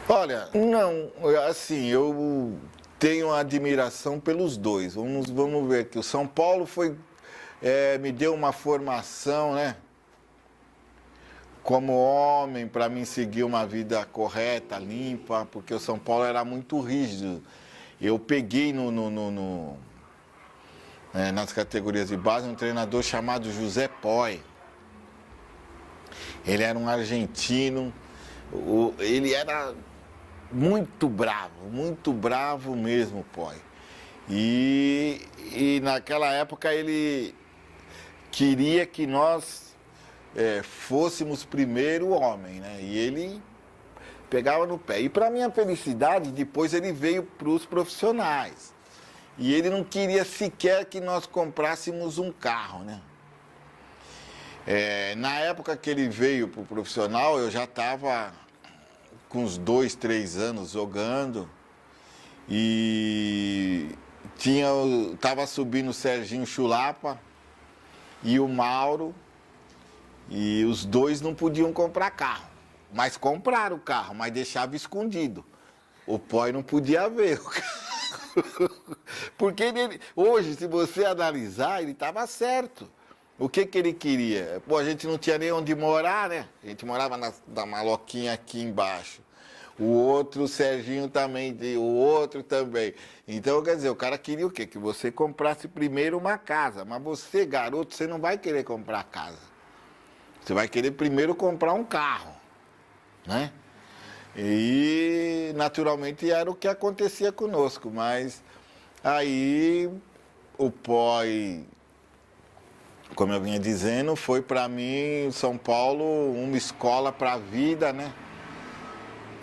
Olha, não, assim, eu tenho admiração pelos dois. Vamos ver que o São Paulo me deu uma formação, né? Como homem, para mim seguir uma vida correta, limpa, porque o São Paulo era muito rígido. Eu peguei nas categorias de base um treinador chamado José Poy. Ele era um argentino, ele era muito bravo mesmo, Poy. E naquela época ele queria que nós fôssemos primeiro homem, né? E ele pegava no pé. E para minha felicidade, depois ele veio para os profissionais. E ele não queria sequer que nós comprássemos um carro, né? Na época que ele veio para o profissional, eu já estava com uns 2, 3 anos jogando. E estava subindo o Serginho Chulapa e o Mauro. E os dois não podiam comprar carro, mas compraram o carro, mas deixava escondido. O Poy não podia ver o carro. Porque hoje, se você analisar, ele estava certo. O que ele queria? Pô, a gente não tinha nem onde morar, né? A gente morava na maloquinha aqui embaixo. O outro, o Serginho também, o outro também. Então, quer dizer, o cara queria o quê? Que você comprasse primeiro uma casa. Mas você, garoto, você não vai querer comprar casa. Você vai querer primeiro comprar um carro, né? E, naturalmente, era o que acontecia conosco. Mas aí o Poy, como eu vinha dizendo, foi para mim, São Paulo, uma escola para a vida, né?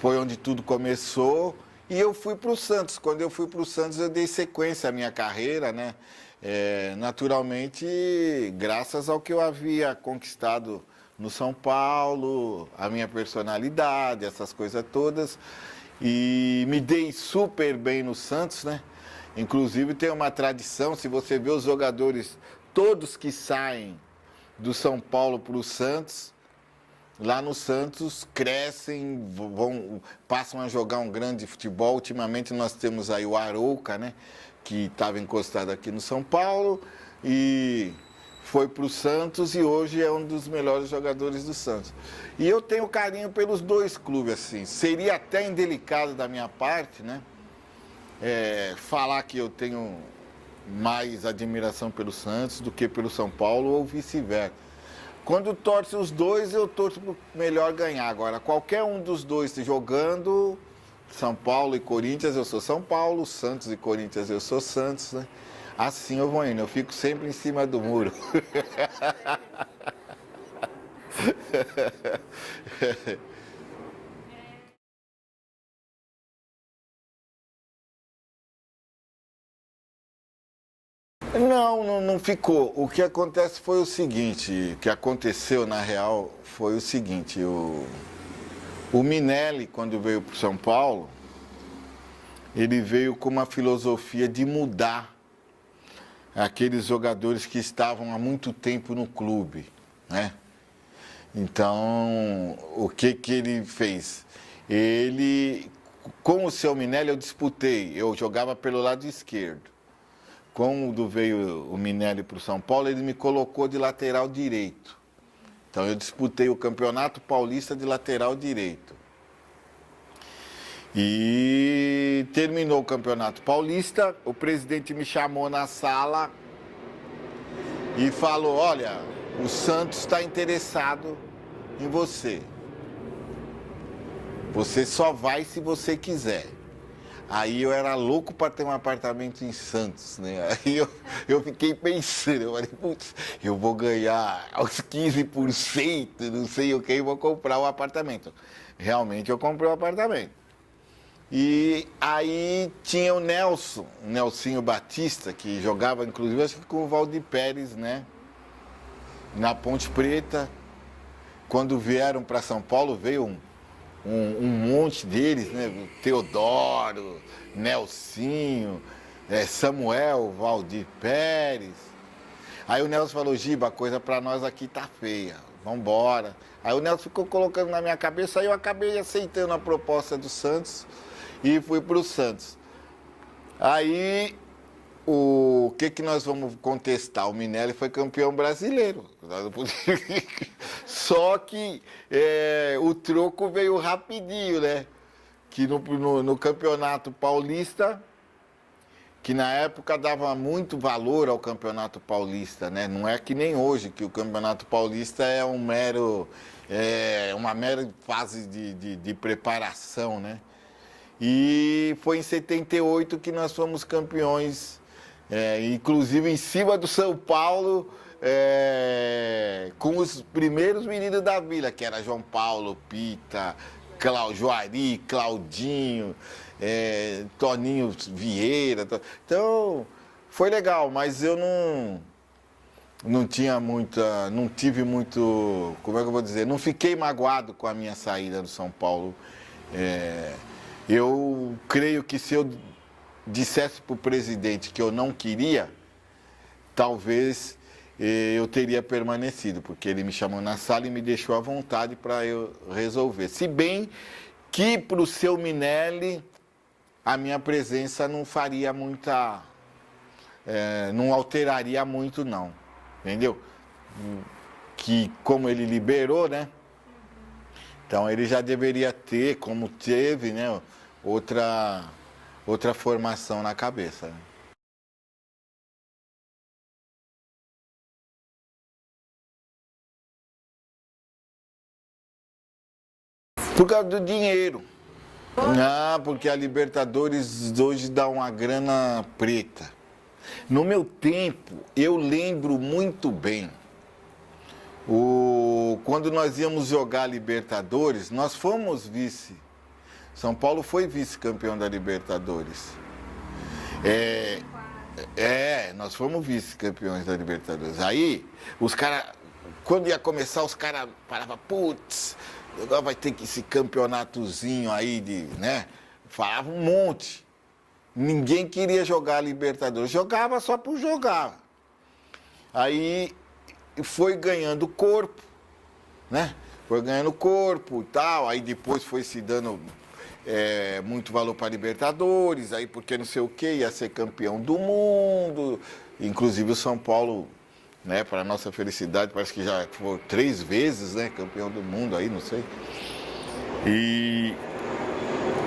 Foi onde tudo começou. E eu fui para o Santos. Quando eu fui para o Santos, eu dei sequência à minha carreira, né? Naturalmente, graças ao que eu havia conquistado no São Paulo, a minha personalidade, essas coisas todas. E me dei super bem no Santos, né? Inclusive tem uma tradição, se você vê os jogadores, todos que saem do São Paulo para o Santos, lá no Santos crescem, passam a jogar um grande futebol. Ultimamente nós temos aí o Arouca, né? Que estava encostado aqui no São Paulo e foi para o Santos e hoje é um dos melhores jogadores do Santos. E eu tenho carinho pelos dois clubes, assim. Seria até indelicado da minha parte, né? Falar que eu tenho mais admiração pelo Santos do que pelo São Paulo ou vice-versa. Quando torce os dois, eu torço para o melhor ganhar. Agora, qualquer um dos dois jogando, São Paulo e Corinthians, eu sou São Paulo, Santos e Corinthians, eu sou Santos, né? Assim eu vou indo, eu fico sempre em cima do muro. Não ficou. O que acontece foi o seguinte, o que aconteceu na real foi o seguinte, o Minelli, quando veio para São Paulo, ele veio com uma filosofia de mudar aqueles jogadores que estavam há muito tempo no clube, né? Então, o que ele fez? Com o seu Minelli eu disputei, eu jogava pelo lado esquerdo. Quando veio o Minelli para o São Paulo, ele me colocou de lateral direito. Então eu disputei o Campeonato Paulista de lateral direito. E terminou o Campeonato Paulista, o presidente me chamou na sala e falou, olha, o Santos está interessado em você. Você só vai se você quiser. Aí eu era louco para ter um apartamento em Santos, né? Aí eu fiquei pensando, eu falei, putz, eu vou ganhar os 15%, não sei o que, e vou comprar o apartamento. Realmente eu comprei o apartamento. E aí tinha o Nelsinho Batista, que jogava, inclusive, acho que com o Valdir Pérez, né? Na Ponte Preta. Quando vieram para São Paulo, veio um monte deles, né? Teodoro, Nelsinho, Samuel, Valdir Pérez. Aí o Nelson falou, Giba, a coisa para nós aqui tá feia. vamos embora. Aí o Nelson ficou colocando na minha cabeça, aí eu acabei aceitando a proposta do Santos e fui para o Santos. Aí, o que nós vamos contestar? O Minelli foi campeão brasileiro. Só que o troco veio rapidinho, né? Que no Campeonato Paulista, que na época dava muito valor ao Campeonato Paulista, né? Não é que nem hoje, que o Campeonato Paulista é uma mera fase de preparação, né? E foi em 78 que nós fomos campeões, inclusive em cima do São Paulo, com os primeiros meninos da vila, que era João Paulo, Pita, Juari, Claudinho, Toninho Vieira. Então, foi legal, mas eu não tive muito, como é que eu vou dizer, não fiquei magoado com a minha saída do São Paulo. Eu creio que se eu dissesse para o presidente que eu não queria, talvez eu teria permanecido, porque ele me chamou na sala e me deixou à vontade para eu resolver. Se bem que para o seu Minelli, a minha presença não faria muita... não alteraria muito, não. Entendeu? Que como ele liberou, né? Então ele já deveria ter, como teve, né? Outra formação na cabeça. Né? Por causa do dinheiro. Ah, porque a Libertadores hoje dá uma grana preta. No meu tempo, eu lembro muito bem, quando nós íamos jogar Libertadores, nós fomos vice. São Paulo foi vice-campeão da Libertadores. Nós fomos vice-campeões da Libertadores. Aí, os caras, quando ia começar, os caras paravam, putz, agora vai ter que esse campeonatozinho aí né? Falavam um monte. Ninguém queria jogar Libertadores, jogava só por jogar. Aí foi ganhando corpo, né? Foi ganhando corpo e tal, aí depois foi se dando muito valor para Libertadores, aí porque não sei o que, ia ser campeão do mundo. Inclusive o São Paulo, né, para nossa felicidade, parece que já foi 3 vezes, né, campeão do mundo aí, não sei. E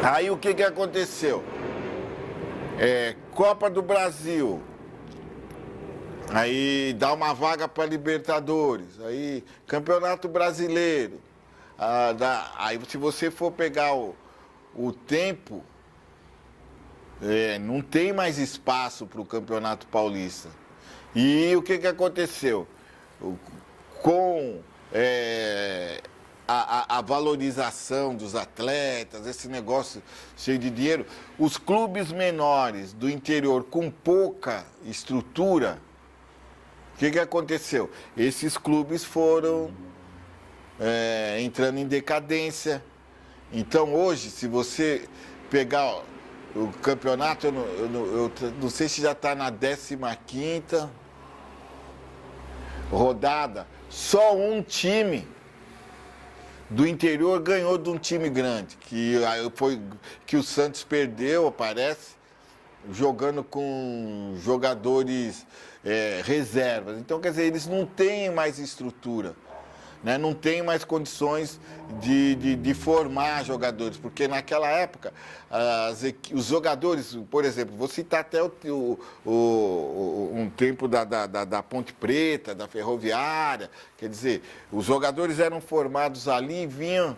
aí o que aconteceu? Copa do Brasil, aí dá uma vaga para Libertadores, aí Campeonato Brasileiro, aí se você for pegar o tempo, não tem mais espaço para o Campeonato Paulista. E o que aconteceu? Com a valorização dos atletas, esse negócio cheio de dinheiro, os clubes menores do interior com pouca estrutura, o que aconteceu? Esses clubes foram entrando em decadência. Então hoje, se você pegar o campeonato, eu não sei se já está na 15ª rodada, só um time do interior ganhou de um time grande, que o Santos perdeu, parece, jogando com jogadores reservas. Então, quer dizer, eles não têm mais estrutura, né? Não têm mais condições de formar jogadores, porque naquela época, os jogadores, por exemplo, vou citar até um tempo da Ponte Preta, da Ferroviária, quer dizer, os jogadores eram formados ali e vinham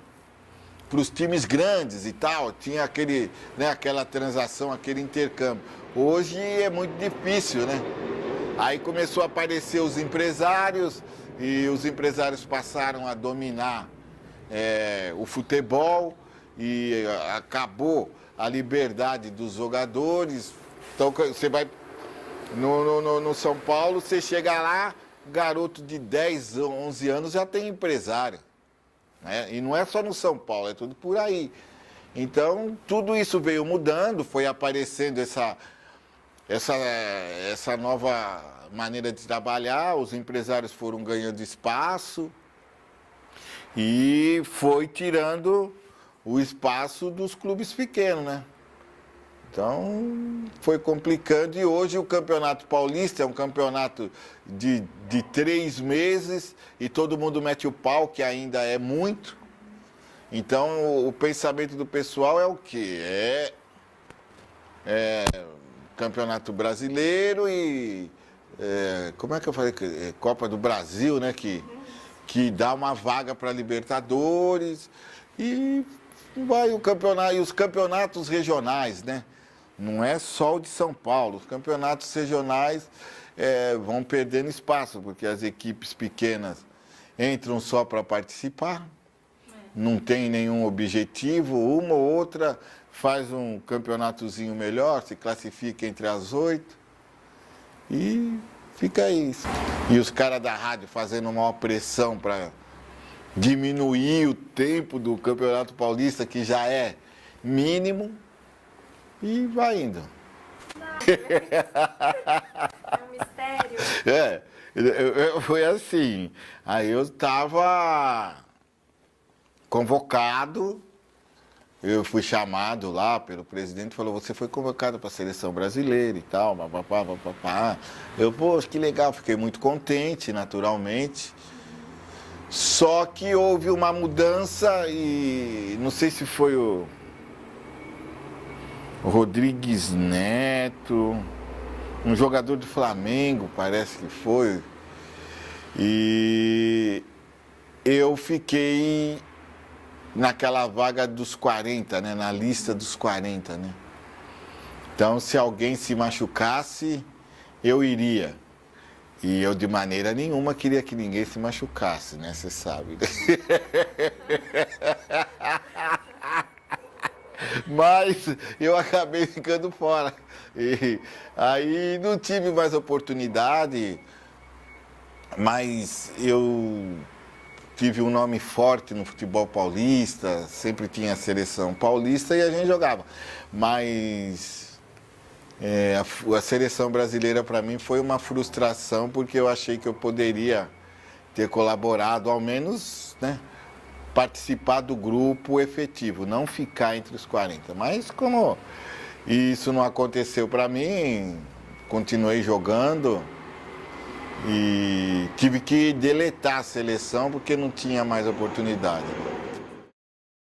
para os times grandes e tal, tinha aquela transação, aquele intercâmbio. Hoje é muito difícil, né? Aí começou a aparecer os empresários, e os empresários passaram a dominar o futebol e acabou a liberdade dos jogadores. Então você vai no São Paulo, você chega lá, garoto de 10, 11 anos já tem empresário. Né? E não é só no São Paulo, é tudo por aí. Então tudo isso veio mudando, foi aparecendo essa nova maneira de trabalhar, os empresários foram ganhando espaço, e foi tirando o espaço dos clubes pequenos, né? Então, foi complicando e hoje o Campeonato Paulista é um campeonato de 3 meses e todo mundo mete o pau, que ainda é muito. Então, o pensamento do pessoal é o quê? É Campeonato Brasileiro e... como é que eu falei? Copa do Brasil, né? Que dá uma vaga para Libertadores e vai o campeonato, e os campeonatos regionais, né? Não é só o de São Paulo. Os campeonatos regionais vão perdendo espaço, porque as equipes pequenas entram só para participar, não tem nenhum objetivo, uma ou outra faz um campeonatozinho melhor, se classifica entre as 8 e fica isso. E os caras da rádio fazendo uma pressão para diminuir o tempo do Campeonato Paulista, que já é mínimo, e vai indo. É um mistério. Foi assim. Aí eu estava convocado, eu fui chamado lá pelo presidente e falou, você foi convocado para a seleção brasileira e tal, papapá, papapá. Eu, poxa, que legal, fiquei muito contente, naturalmente. Só que houve uma mudança e não sei se foi o Rodrigues Neto, um jogador do Flamengo, parece que foi. E eu fiquei naquela vaga dos 40, né? Na lista dos 40, né? Então, se alguém se machucasse, eu iria. E eu, de maneira nenhuma, queria que ninguém se machucasse, né? Você sabe. Mas eu acabei ficando fora. E aí não tive mais oportunidade, mas eu tive um nome forte no futebol paulista, sempre tinha a seleção paulista e a gente jogava. Mas a seleção brasileira para mim foi uma frustração, porque eu achei que eu poderia ter colaborado, ao menos, né, participar do grupo efetivo, não ficar entre os 40. Mas como isso não aconteceu para mim, continuei jogando e tive que deletar a seleção porque não tinha mais oportunidade.